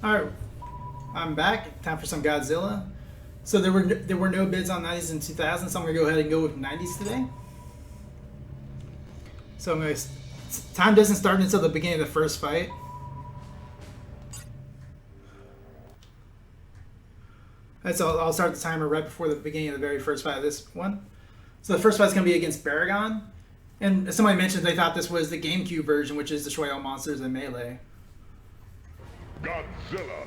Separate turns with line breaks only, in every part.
Alright, I'm back. Time for some Godzilla. So there were no bids on 90s and 2000s, so I'm gonna go ahead and go with 90s today. So time doesn't start until the beginning of the first fight. So I'll start the timer right before the beginning of the very first fight of this one. So the first fight's gonna be against Baragon, and somebody mentioned they thought this was the GameCube version, which is Destroy All Monsters in Melee.
Godzilla.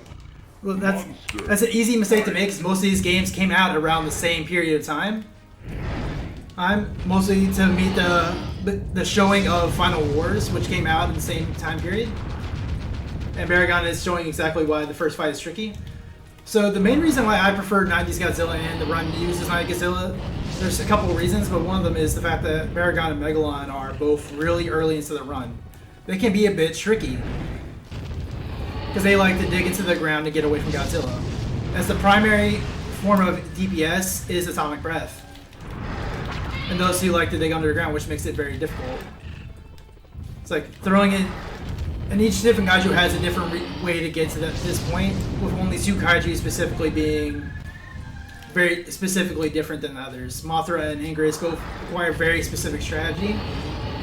Well, that's an easy mistake to make because most of these games came out around the same period of time. I'm mostly to meet the showing of Final Wars, which came out in the same time period. And Baragon is showing exactly why the first fight is tricky. So the main reason why I prefer 90s Godzilla and the run uses 90s Godzilla, there's a couple of reasons, but one of them is the fact that Baragon and Megalon are both really early into the run. They can be a bit tricky, because they like to dig into the ground to get away from Godzilla. As the primary form of DPS is Atomic Breath. And those who like to dig underground, which makes it very difficult. It's like throwing it, and each different kaiju has a different way to get to this point, with only two kaiju specifically being very specifically different than others. Mothra and Ingress both require very specific strategy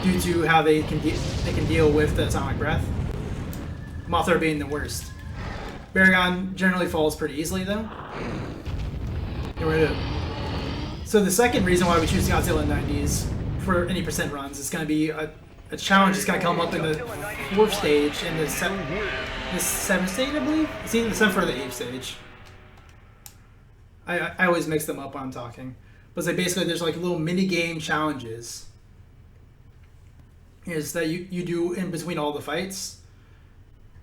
due to how they can deal with the Atomic Breath. Mothra being the worst. Baragon generally falls pretty easily though. So the second reason why we choose Godzilla 90s for any percent runs is going to be a challenge that's going to come up in the fourth stage and the seventh stage, I believe? It's either the seventh or the eighth stage. I always mix them up when I'm talking. But like basically there's like little mini game challenges that you do in between all the fights.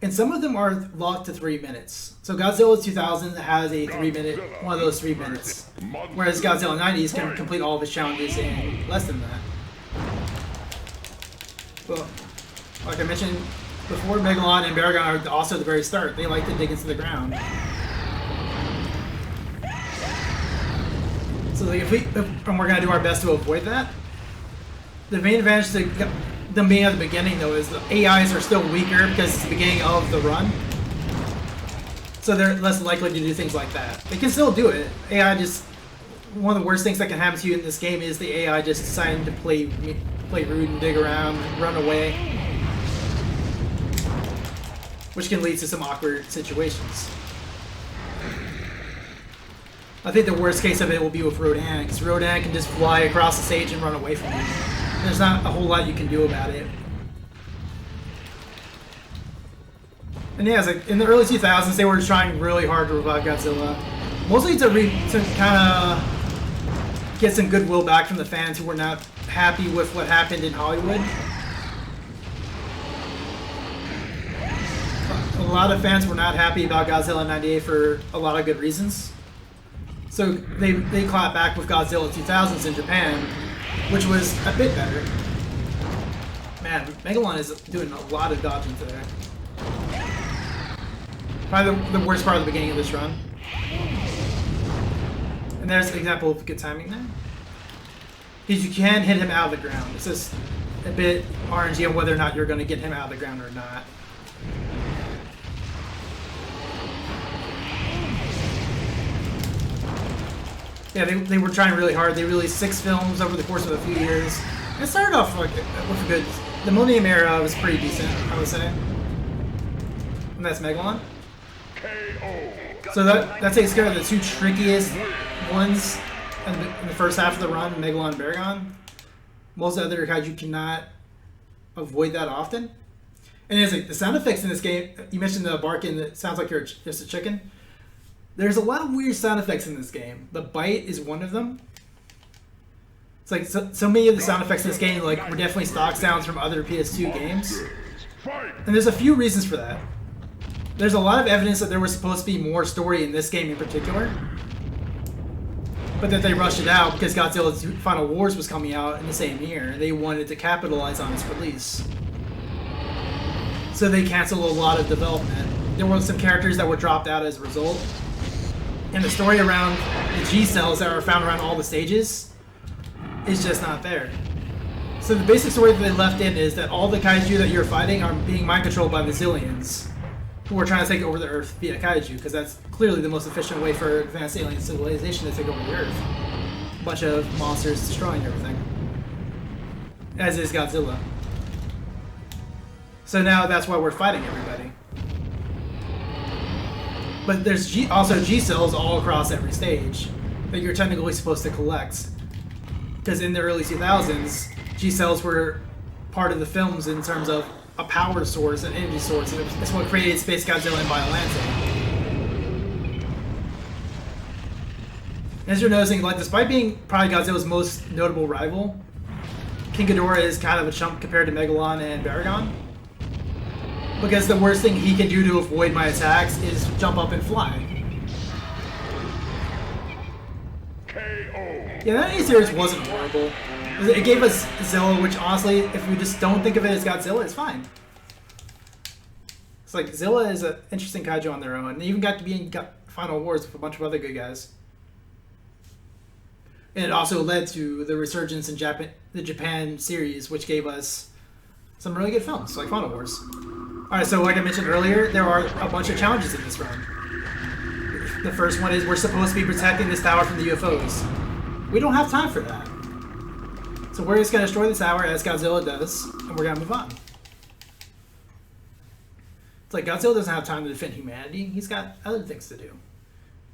And some of them are locked to 3 minutes. So Godzilla 2000 has a 3-minute, one of those 3 minutes. Whereas Godzilla 90s can complete all of its challenges in less than that. Well, like I mentioned before, Megalon and Baragon are also at the very start. They like to dig into the ground. So like and we're gonna do our best to avoid that. The main advantage to them being at the beginning though is the AIs are still weaker because it's the beginning of the run. So they're less likely to do things like that. They can still do it. AI just, one of the worst things that can happen to you in this game is the AI just deciding to play rude and dig around, run away. Which can lead to some awkward situations. I think the worst case of it will be with Rodan, because Rodan can just fly across the stage and run away from you. There's not a whole lot you can do about it. And yeah, it's like in the early 2000s, they were trying really hard to revive Godzilla. Mostly to kind of get some goodwill back from the fans who were not happy with what happened in Hollywood. A lot of fans were not happy about Godzilla 98 for a lot of good reasons. So they clapped back with Godzilla 2000s in Japan, which was a bit better. Man, Megalon is doing a lot of dodging today. Probably the worst part of the beginning of this run. And there's an example of good timing there. Because you can hit him out of the ground. It's just a bit RNG on whether or not you're going to get him out of the ground or not. Yeah, they were trying really hard. They released 6 films over the course of a few years. And it started off like with a good. The Millennium era was pretty decent, I would say. And that's Megalon. So that takes care of the 2 trickiest ones in the first half of the run, Megalon and Baragon. Most other kaiju cannot avoid that often. And it's like the sound effects in this game. You mentioned the barking that sounds like you're just a chicken. There's a lot of weird sound effects in this game. The bite is one of them. It's like so many of the sound effects in this game like were definitely stock sounds from other PS2 games. And there's a few reasons for that. There's a lot of evidence that there was supposed to be more story in this game in particular. But that they rushed it out because Godzilla's Final Wars was coming out in the same year. They wanted to capitalize on its release. So they canceled a lot of development. There were some characters that were dropped out as a result. And the story around the G cells that are found around all the stages is just not there. So the basic story that they left in is that all the kaiju that you're fighting are being mind controlled by the Zillions. who are trying to take over the Earth via kaiju, because that's clearly the most efficient way for advanced alien civilization to take over the Earth. A bunch of monsters destroying everything. As is Godzilla. So now that's why we're fighting everybody. But there's also G-cells all across every stage that you're technically supposed to collect. Because in the early 2000s, G-cells were part of the films in terms of a power source, an energy source, and it's what created Space Godzilla and Biollante. As you're noticing, like, despite being probably Godzilla's most notable rival, King Ghidorah is kind of a chump compared to Megalon and Baragon. Because the worst thing he can do to avoid my attacks is jump up and fly. Yeah, that A-Series wasn't horrible. It gave us Zilla, which honestly, if we just don't think of it as Godzilla, it's fine. It's like, Zilla is an interesting kaiju on their own. And they even got to be in Final Wars with a bunch of other good guys. And it also led to the resurgence in the Japan series, which gave us some really good films, like Final Wars. Alright, so like I mentioned earlier, there are a bunch of challenges in this run. The first one is we're supposed to be protecting this tower from the UFOs. We don't have time for that. So we're just going to destroy the tower as Godzilla does, and we're going to move on. It's like Godzilla doesn't have time to defend humanity. He's got other things to do.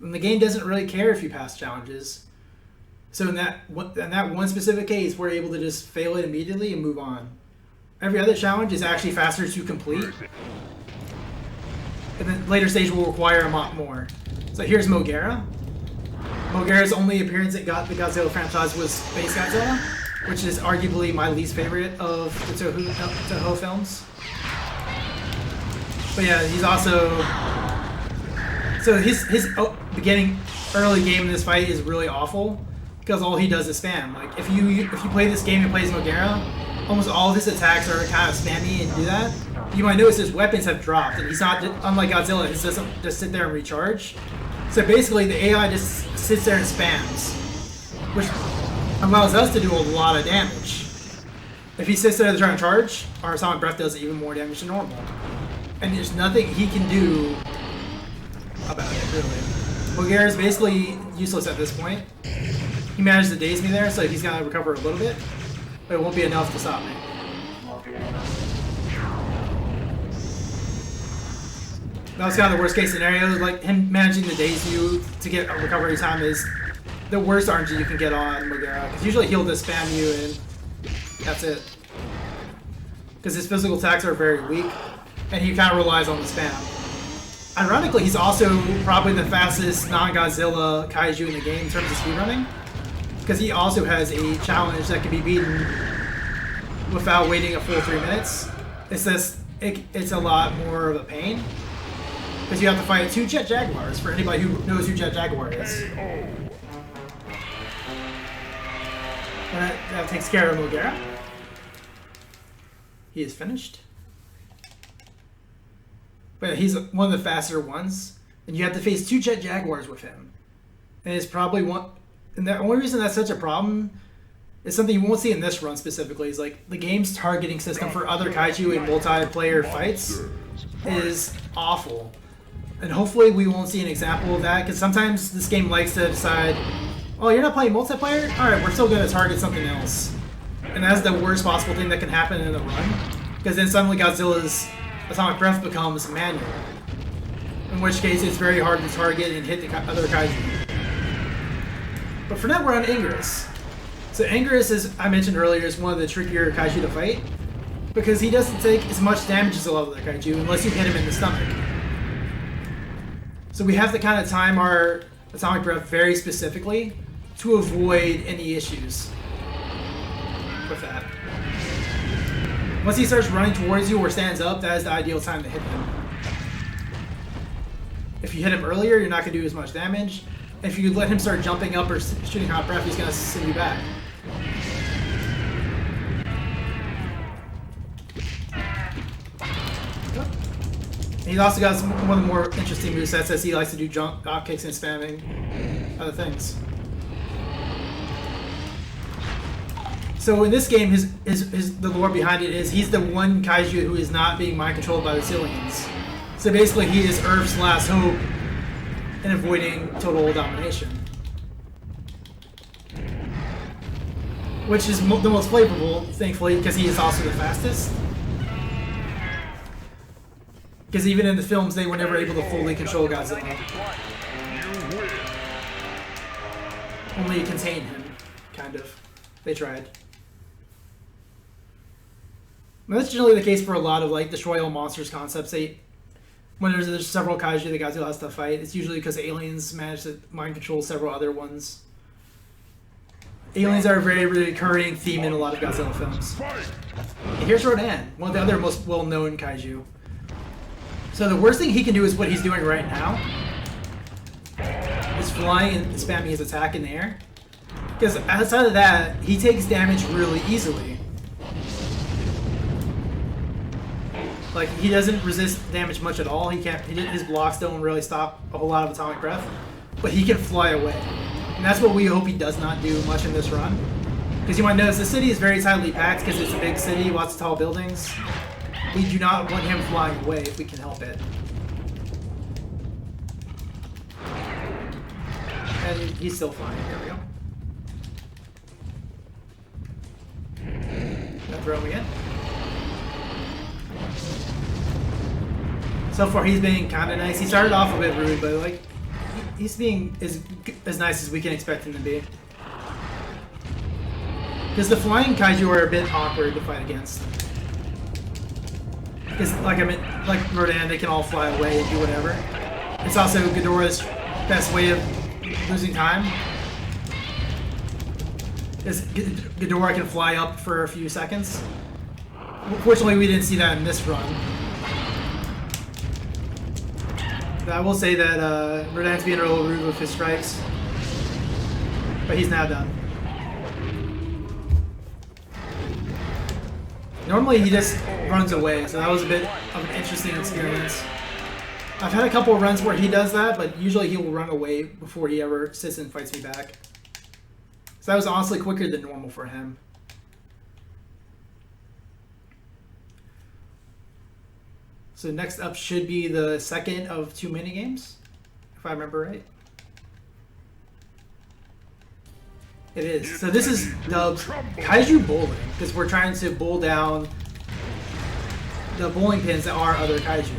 And the game doesn't really care if you pass challenges. So in that one specific case, we're able to just fail it immediately and move on. Every other challenge is actually faster to complete. And then later stage will require a lot more. So here's Mogera. Mogera's only appearance at the Godzilla franchise was Space Godzilla, which is arguably my least favorite of the Toho films. But yeah, he's also... So his early game in this fight is really awful, because all he does is spam. Like, if you play this game and plays Mogera, almost all of his attacks are kind of spammy and do that. You might notice his weapons have dropped, and he's not, unlike Godzilla, he doesn't just sit there and recharge. So basically, the AI just sits there and spams, which allows us to do a lot of damage. If he sits there trying to charge, our Atomic Breath does even more damage than normal. And there's nothing he can do about it, really. Mogera is basically useless at this point. He managed to daze me there, so he's going to recover a little bit, but it won't be enough to stop me. That was kind of the worst case scenario. Like, him managing to daze you to get a recovery time is the worst RNG you can get on Mogera, because usually he'll just spam you and that's it. Because his physical attacks are very weak, and he kind of relies on the spam. Ironically, he's also probably the fastest non-Godzilla kaiju in the game in terms of speedrunning, because he also has a challenge that can be beaten without waiting a full 3 minutes. It's just, it's a lot more of a pain, because you have to fight 2 Jet Jaguars, for anybody who knows who Jet Jaguar is. And that takes care of Mogera. He is finished. But he's one of the faster ones, and you have to face 2 Jet Jaguars with him. And it's probably one... And the only reason that's such a problem is something you won't see in this run specifically, is like the game's targeting system for other kaiju in multiplayer fights is awful. And hopefully we won't see an example of that, because sometimes this game likes to decide, oh, you're not playing multiplayer? Alright, we're still going to target something else. And that's the worst possible thing that can happen in a run, because then suddenly Godzilla's Atomic Breath becomes manual. In which case it's very hard to target and hit the other kaiju. But for now we're on Anguirus. So Anguirus, as I mentioned earlier, is one of the trickier kaiju to fight, because he doesn't take as much damage as a lot of the kaiju unless you hit him in the stomach. So we have to kind of time our Atomic Breath very specifically to avoid any issues with that. Once he starts running towards you or stands up, that is the ideal time to hit him. If you hit him earlier, you're not going to do as much damage. If you let him start jumping up or shooting hot breath, he's going to send you back. He's also got one of the more interesting movesets, as he likes to do jump kicks and spamming other things. So in this game, the lore behind it is he's the one kaiju who is not being mind controlled by the Zillions. So basically, he is Earth's last hope in avoiding total domination. Which is the most flavorful, thankfully, because he is also the fastest. Because even in the films, they were never able to fully control Godzilla. Only contain him, kind of. They tried. But that's generally the case for a lot of like destroy all monsters concepts. When there's several kaiju that Godzilla has to fight, it's usually because aliens manage to mind control several other ones. Aliens are a very recurring theme in a lot of Godzilla films. And here's Rodan, one of the other most well-known kaiju. So the worst thing he can do is what he's doing right now. Is flying and spamming his attack in the air. Because outside of that, he takes damage really easily. Like, he doesn't resist damage much at all. His blocks don't really stop a whole lot of atomic breath. But he can fly away. And that's what we hope he does not do much in this run. Because you might notice the city is very tightly packed because it's a big city, lots of tall buildings. We do not want him flying away if we can help it. And he's still flying. There we go. Gonna throw him again. So far he's being kind of nice. He started off a bit rude, but like he's being as nice as we can expect him to be. Because the flying kaiju are a bit awkward to fight against. Because like like Rodan, they can all fly away and do whatever. It's also Ghidorah's best way of losing time. Is Ghidorah can fly up for a few seconds. Fortunately, we didn't see that in this run. But I will say that Rodan's being a little rude with his strikes. But he's now done. Normally he just runs away, so that was a bit of an interesting experience. I've had a couple of runs where he does that, but usually he will run away before he ever sits and fights me back. So that was honestly quicker than normal for him. So next up should be the second of 2 minigames, if I remember right. It is. So this is dubbed Kaiju Bowling, because we're trying to bowl down the bowling pins that are other kaiju.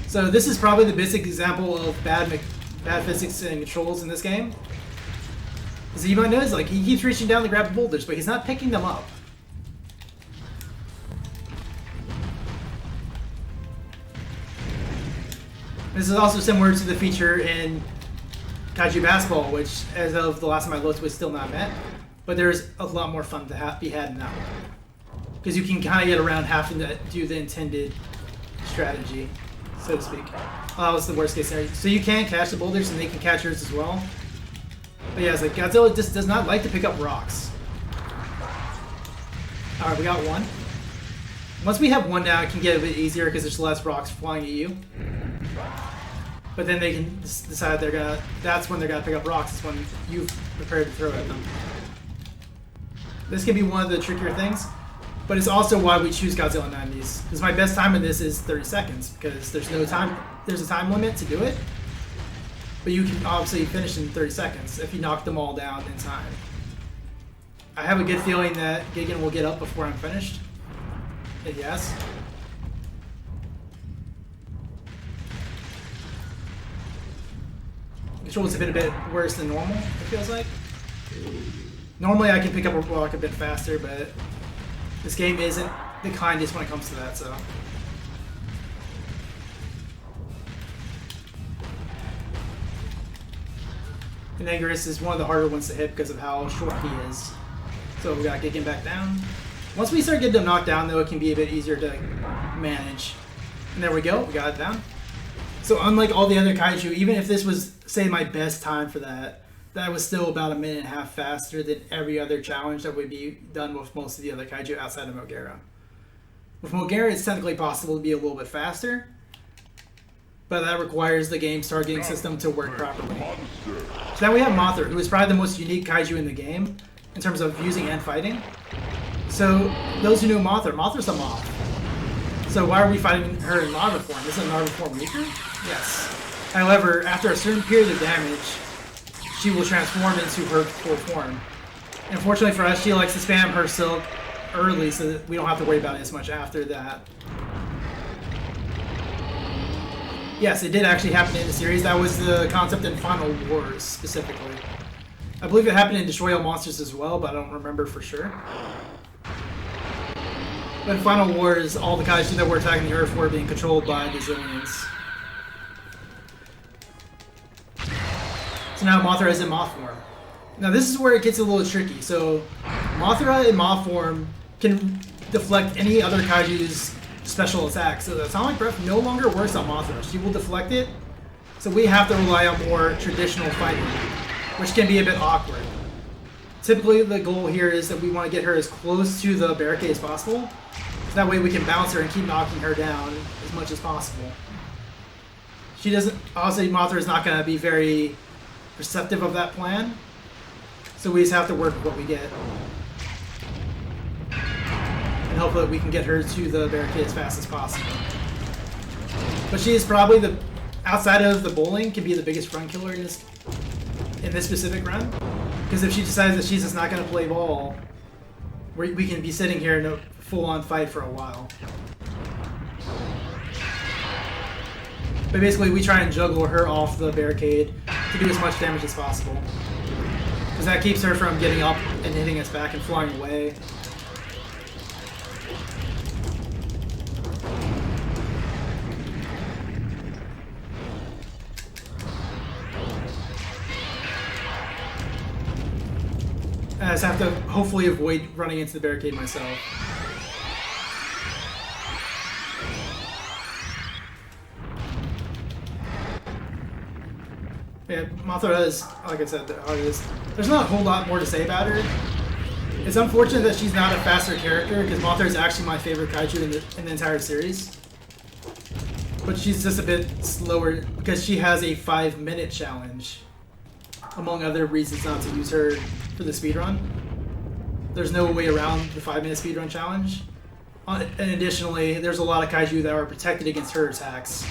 So this is probably the basic example of bad physics and controls in this game. As you might notice, like, he keeps reaching down to grab the boulders, but he's not picking them up. This is also similar to the feature in Kaiju Basketball, which, as of the last time I looked, was still not met. But there's a lot more fun to be had in that one. Because you can kind of get around having to do the intended strategy, so to speak. That was the worst case scenario. So you can catch the boulders, and they can catch yours as well. But yeah, it's like Godzilla just does not like to pick up rocks. Alright, we got one. Once we have one down, it can get a bit easier because there's less rocks flying at you. But then they can decide that's when they're gonna pick up rocks. It's when you've prepared to throw at them. This can be one of the trickier things, but it's also why we choose Godzilla 90s. Because my best time in this is 30 seconds, because there's no time. There's a time limit to do it, but you can obviously finish in 30 seconds if you knock them all down in time. I have a good feeling that Gigan will get up before I'm finished. And yes. Controls have been a bit worse than normal, it feels like. Normally I can pick up a block a bit faster, but this game isn't the kindest when it comes to that, so. And Angerus is one of the harder ones to hit because of how short he is. So we got Gigan back down. Once we start getting them knocked down, though, it can be a bit easier to manage. And there we go, we got it down. So unlike all the other kaiju, even if this was, say, my best time for that was still about 1.5 minutes faster than every other challenge that would be done with most of the other kaiju outside of Mogera. With Mogera, it's technically possible to be a little bit faster, but that requires the game's targeting system to work properly. So now we have Mothra, who is probably the most unique kaiju in the game in terms of using and fighting. So those who know Mothra, Mothra's a moth. So why are we fighting her in Larva form? Isn't Larva form weaker? Yes. However, after a certain period of damage, she will transform into her full form. Unfortunately for us, she likes to spam her silk early so that we don't have to worry about it as much after that. Yes, it did actually happen in the series. That was the concept in Final Wars, specifically. I believe it happened in Destroy All Monsters as well, but I don't remember for sure. But in Final Wars, all the kaiju that were attacking the Earth were being controlled by the Zillions. So now Mothra is in Moth form. Now this is where it gets a little tricky. So Mothra in Moth form can deflect any other kaiju's special attacks. So the Atomic Breath no longer works on Mothra. She will deflect it. So we have to rely on more traditional fighting, which can be a bit awkward. Typically the goal here is that we want to get her as close to the barricade as possible. So that way we can bounce her and keep knocking her down as much as possible. She doesn't, obviously Mothra is not going to be very receptive of that plan. So we just have to work with what we get. And hope that we can get her to the barricade as fast as possible. But she is probably the, outside of the bowling, can be the biggest run killer in this specific run. Because if she decides that she's just not going to play ball, we can be sitting here in a full-on fight for a while. But basically we try and juggle her off the barricade to do as much damage as possible. Because that keeps her from getting up and hitting us back and flying away. I just have to hopefully avoid running into the barricade myself. Yeah, Mothra is, like I said, the artist. There's not a whole lot more to say about her. It's unfortunate that she's not a faster character, because Mothra is actually my favorite kaiju in the entire series. But she's just a bit slower, because she has a 5-minute challenge, among other reasons not to use her for the speedrun. There's no way around the 5-minute speedrun challenge. And additionally, there's a lot of kaiju that are protected against her attacks.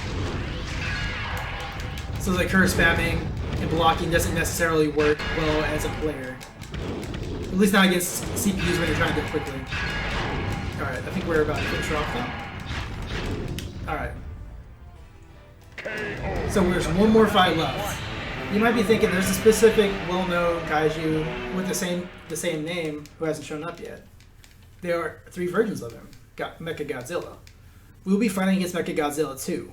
So like her spamming and blocking doesn't necessarily work well as a player. At least not against CPUs when you're trying to do it quickly. Alright, I think we're about to finish her off though. Alright. So there's one more fight left. You might be thinking there's a specific well-known kaiju with the same name who hasn't shown up yet. There are 3 versions of him. Mecha Godzilla. We'll be fighting against Mecha Godzilla 2,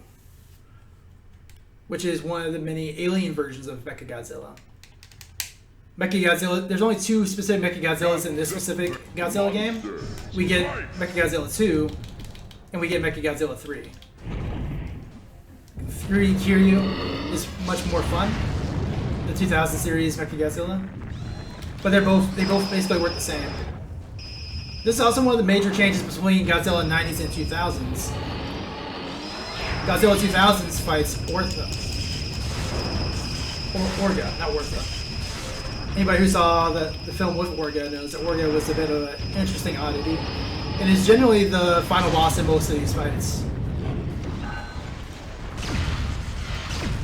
which is one of the many alien versions of Mecha Godzilla. Mecha Godzilla, there's only 2 specific Mecha Godzillas in this specific Godzilla game. We get Mecha Godzilla 2, and we get Mecha Godzilla 3. 3 Kiryu is much more fun. The 2000 series Mecha Godzilla, but they both basically work the same. This is also one of the major changes between Godzilla 90s and 2000s. Godzilla 2000s fights Ortha, or Orga, not Ortha. Anybody who saw the film with Orga knows that Orga was a bit of an interesting oddity, and is generally the final boss in most of these fights.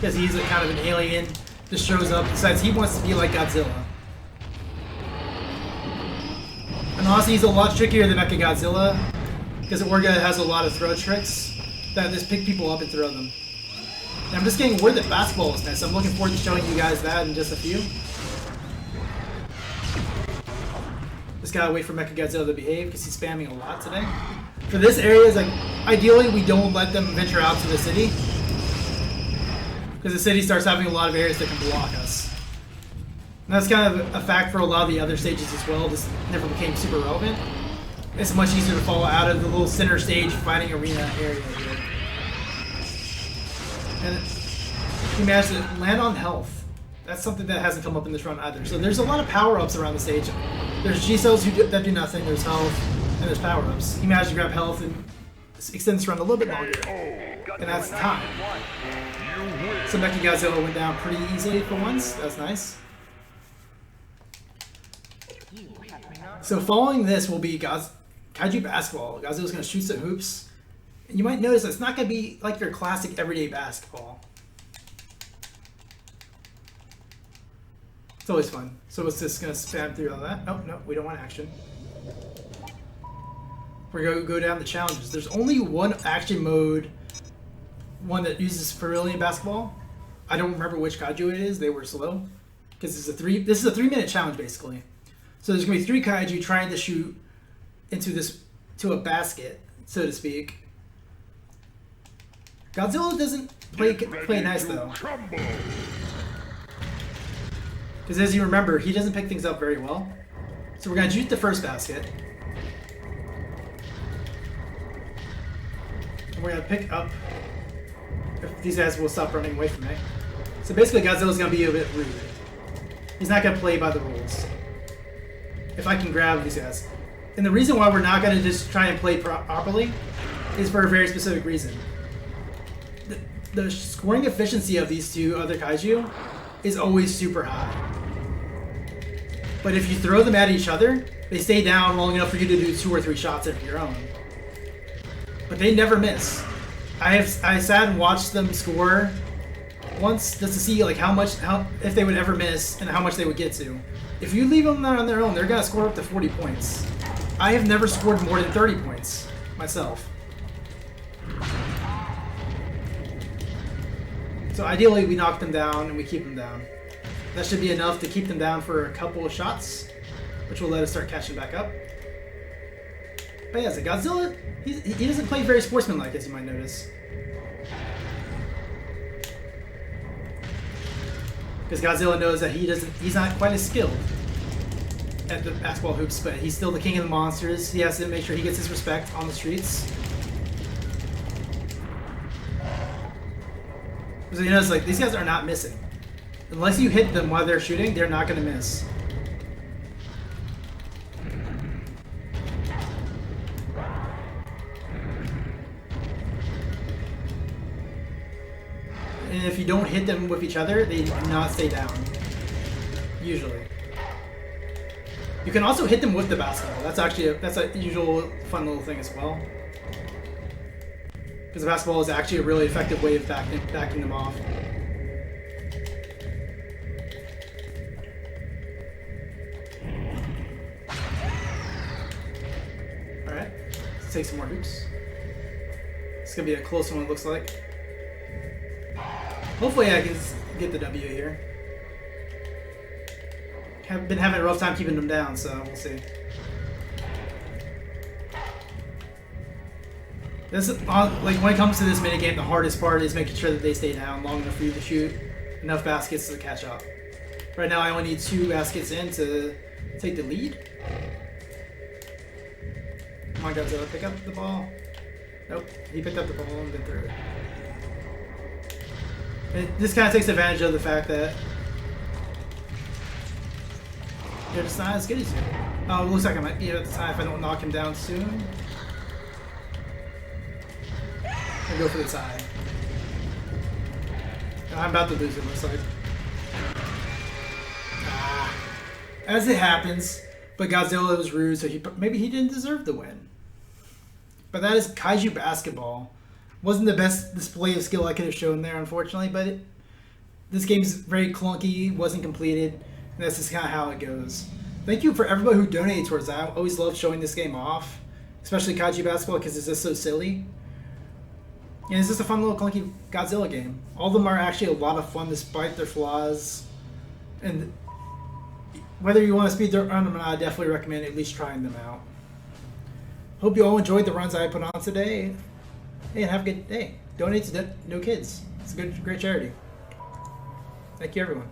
Because he's a kind of an alien. Just shows up, decides he wants to be like Godzilla. And honestly, he's a lot trickier than Mecha Godzilla, because Orga has a lot of throw tricks that just pick people up and throw them. And I'm just getting word that basketball is missed. I'm looking forward to showing you guys that in just a few. Just gotta wait for Mecha Godzilla to behave, because he's spamming a lot today. For this area, is like, ideally we don't let them venture out to the city, because the city starts having a lot of areas that can block us. And that's kind of a fact for a lot of the other stages as well. This never became super relevant. It's much easier to fall out of the little center stage fighting arena area here. And you manage to land on health. That's something that hasn't come up in this run either. So there's a lot of power-ups around the stage. There's G-cells that do nothing, there's health, and there's power-ups. You manage to grab health and extend this run a little bit longer. And that's time. So Mecha Godzilla went down pretty easily for once. That's nice. So following this will be Kaiju Basketball. Godzilla's going to shoot some hoops And you might notice it's not going to be like your classic everyday basketball. It's always fun. So it's just going to spam through all that. Oh, no, we don't want action. We're going to go down the challenges. There's only one action mode, one that uses Brilliant Basketball. I don't remember which kaiju it is. They were slow. Because this is a 3-minute challenge, basically. So there's going to be 3 kaiju trying to shoot to a basket, so to speak. Godzilla doesn't play nice, though. Because as you remember, he doesn't pick things up very well. So we're going to shoot the first basket. And we're going to pick up... If these guys will stop running away from me. So basically, Godzilla's going to be a bit rude. He's not going to play by the rules. If I can grab these guys. And the reason why we're not going to just try and play properly is for a very specific reason. The scoring efficiency of these 2 other kaiju is always super high. But if you throw them at each other, they stay down long enough for you to do 2 or 3 shots of your own. But they never miss. I sat and watched them score once just to see like if they would ever miss and how much they would get to. If you leave them there on their own, they're gonna score up to 40 points. I have never scored more than 30 points myself. So ideally we knock them down and we keep them down. That should be enough to keep them down for a couple of shots, which will let us start catching back up. But yeah, so Godzilla, he doesn't play very sportsmanlike, as you might notice. Because Godzilla knows that he's not quite as skilled at the basketball hoops, but he's still the king of the monsters. He has to make sure he gets his respect on the streets. So you notice, like, these guys are not missing. Unless you hit them while they're shooting, they're not going to miss. And if you don't hit them with each other, they do not stay down. Usually. You can also hit them with the basketball. That's actually that's a usual fun little thing as well. Because the basketball is actually a really effective way of backing them off. Alright, let's take some more hoops. It's going to be a close one, it looks like. Hopefully I can get the W here. I've been having a rough time keeping them down, so we'll see. This is, like, when it comes to this minigame, the hardest part is making sure that they stay down long enough for you to shoot enough baskets to catch up. Right now I only need 2 baskets in to take the lead. Come on, Godzilla, pick up the ball. Nope, he picked up the ball and then threw it. This kind of takes advantage of the fact that you're just not as good as you. Oh, it looks like I might be at the time if I don't knock him down soon. I'll go for the tie. I'm about to lose it, looks like. As it happens, but Godzilla was rude, so maybe he didn't deserve the win. But that is Kaiju Basketball. Wasn't the best display of skill I could have shown there, unfortunately, but this game's very clunky, wasn't completed, and that's just kind of how it goes. Thank you for everybody who donated towards that. I always love showing this game off, especially Kaiju Basketball, because it's just so silly. And it's just a fun little clunky Godzilla game. All of them are actually a lot of fun despite their flaws. And whether you want to speed run them or not, I definitely recommend at least trying them out. Hope you all enjoyed the runs I put on today. Hey, and have a good day. Donate to No Kids. It's a great charity. Thank you, everyone.